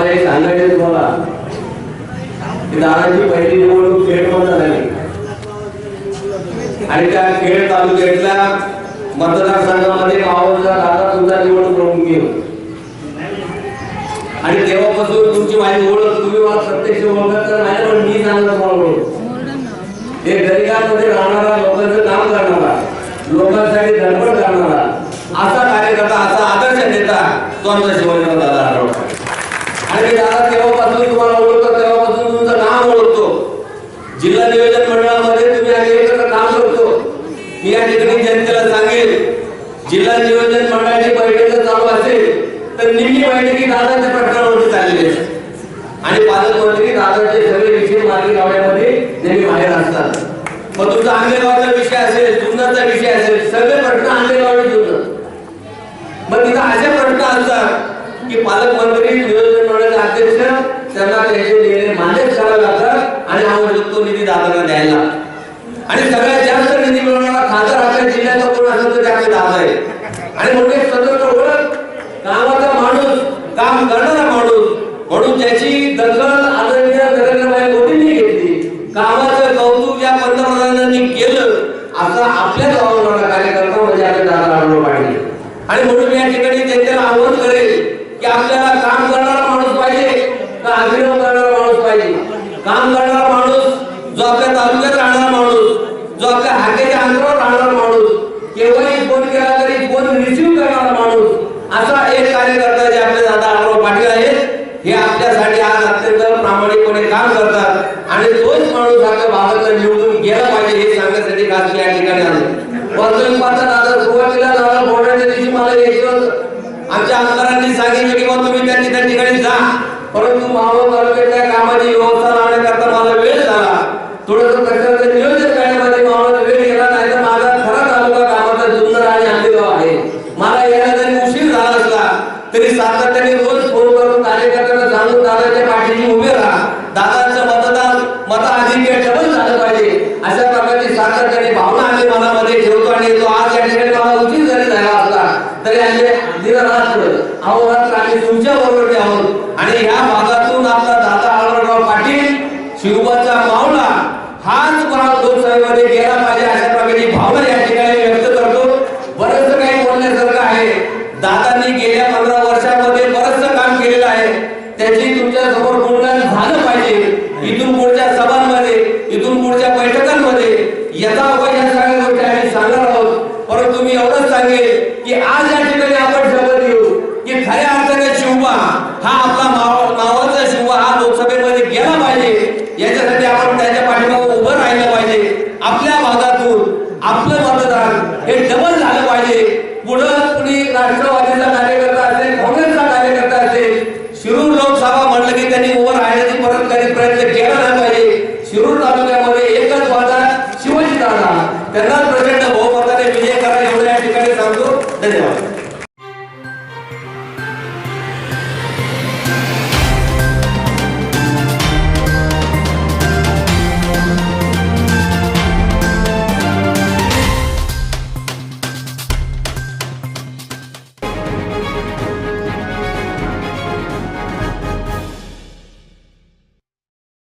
मला एक सांगायचं तुम्हाला की दादाची पहिली निवडणूक खेडमध्ये झाली आणि त्या खेड तालुक्यातल्या मतदारसंघामध्ये मावळचा दादा तुमचा निवडणूक प्रमुख गेलो आणि तेव्हापासून तुमची माझी ओळख तुम्ही मला प्रत्यक्ष ओळखत तर नाही पण मी सांगतो तुम्हाला ओळख एक गरिबांमध्ये राहणारा लोकांचं काम करणारा लोकांसाठी धडपड करणारा असा कार्यकर्ता असा आदर्श नेता तो आमचा शिवराजराव दादा आढळराव आणि मी दादा तेव्हापासून तुम्हाला ओळखतो तेव्हापासून तुमचं नाव ओळखतो जिल्हा नियोजन मंडळामध्ये तुम्ही आम्ही एकत्र काम करतो मी या ठिकाणी जनतेला सांगेल जिल्हा नियोजन मंडळाची बैठक चालू असेल तर निम्मी बैठकी दादाच्या प्रश्नावरती चाललेली असते आणि पालकमंत्री दादाचे सगळे विषय मार्गी लावण्यामध्ये नेहमी बाहेर असतात मग तुमचा आंबेगावचा विषय असेल जुन्नरचा विषय असेल सगळे प्रश्न आंबेगावचे जुन्नर मग तिथं असे प्रश्न असतात की पालकमंत्री नियोजन मंडळाचे अध्यक्ष त्यांना त्याचे निर्णय मान्यच करावे लागतात आणि आवश्यक तो निधी दादांना द्यायला आणि सगळ्यात जास्त निधी मिळवणारा खासदार आपल्या जिल्ह्याचा कोण असेल तर ते आपले दादा आहे आणि म्हणून एक स्वतंत्र ओळख गावाचा माणूस काम करणारा माणूस म्हणून त्याची दखल आदरणीय नरेंद्रभाई मोदींनी घेतली कामाचं कौतुक या पंतप्रधानांनी केलं असा आपल्या गावाला कार्यकर्ता म्हणजे आपले दादा आढळराव पाटील आणि म्हणून मी या ठिकाणी जनतेला आवाहन करेल की आपल्याला काम करणारा माणूस पाहिजे का अभिनव करणारा माणूस पाहिजे काम करणारा माणूस जो आपल्या तालुक्यात राहणारा माणूस जो आपल्या हाकेच्या अंतरावर राहणारा माणूस केव्हाही फोन केला तरी फोन रिसिव्ह करणारा माणूस असा एक कार्यकर्ता जे आपले दादा आढळराव पाटील आहेत हे आपल्यासाठी आज अत्यंत प्रामाणिकपणे काम करतात आणि तोच माणूस आपल्या भागातला निवडून गेला पाहिजे हे सांगण्यासाठी खास या ठिकाणी आलो वास्तविक दादा सुरुवातीला दादा बोलण्याच्या दिवशी मला यायचं आमच्या आमदारांनी सांगितलं की तुम्ही त्या ठिकाणी जा परंतु मावळ तालुक्यातल्या कामाची व्यवस्था लावण्याकरता मला वेळ झाला थोडंसं कशाचं नियोजन करण्यामध्ये मावळाला वेळ गेला नाही तर माझा खरा तालुका कामाचा जुन्नर आणि आंबेगाव आहे मला यायला जरी उशीर झाला असला तरी सातत्याने रोज फोन करून कार्यकर्त्यांना सांगून दादाच्या पाठीशी उभे राहा दादांचं मताधिक्य डबल झालं पाहिजे अशा प्रकारची सातत्याने भावना आम्ही मनामध्ये ठेवतो आणि तो आज या ठिकाणी मला उशीर जरी झाला असला तरी आम्ही दिनरात्र अहोरात्र आम्ही तुमच्या बरोबर आहोत आणि ह्या भागातून आपला दादा आढळराव पाटील शिवबाचा मावळा हाच भाग लोकसभेमध्ये गेला पाहिजे अशा प्रकारची भावना या ठिकाणी व्यक्त करतो बरंच काही बोलण्यासारखं आहे दादांनी गेल्या 15 वर्षांमध्ये बरंच काम केलेलं आहे त्याची तुमच्या समोर गुणगान झालं पाहिजे इथून पुढच्या सभांमध्ये इथून पुढच्या बैठकांमध्ये यथावकाश या सगळ्या गोष्टी आम्ही सांगणार आहोत परंतु मी एवढंच सांगेल की आज या ठिकाणी आपण शपथ घेऊ की खऱ्या अर्थाने शिवबा हा आपला मावळचा शिवबा हा लोकसभेमध्ये गेला पाहिजे याच्यासाठी आपण त्याच्या पाठीमागे उभं राहिलं पाहिजे आपल्या भागातून आपलं मतदान हे डबल झालं पाहिजे पुढं कुणी राष्ट्रवादीचा कार्यकर्ता असेल काँग्रेसचा कार्यकर्ता असेल शिरूर लोकसभा म्हटलं की त्यांनी उभं राहण्याची परत काही प्रयत्न केला नाही पाहिजे शिरूर तालुक्यामध्ये एकच वादा शिवाजी दादा त्यांना प्रचंड बहुमताने विजय करा एवढ्या ठिकाणी सांगतो धन्यवाद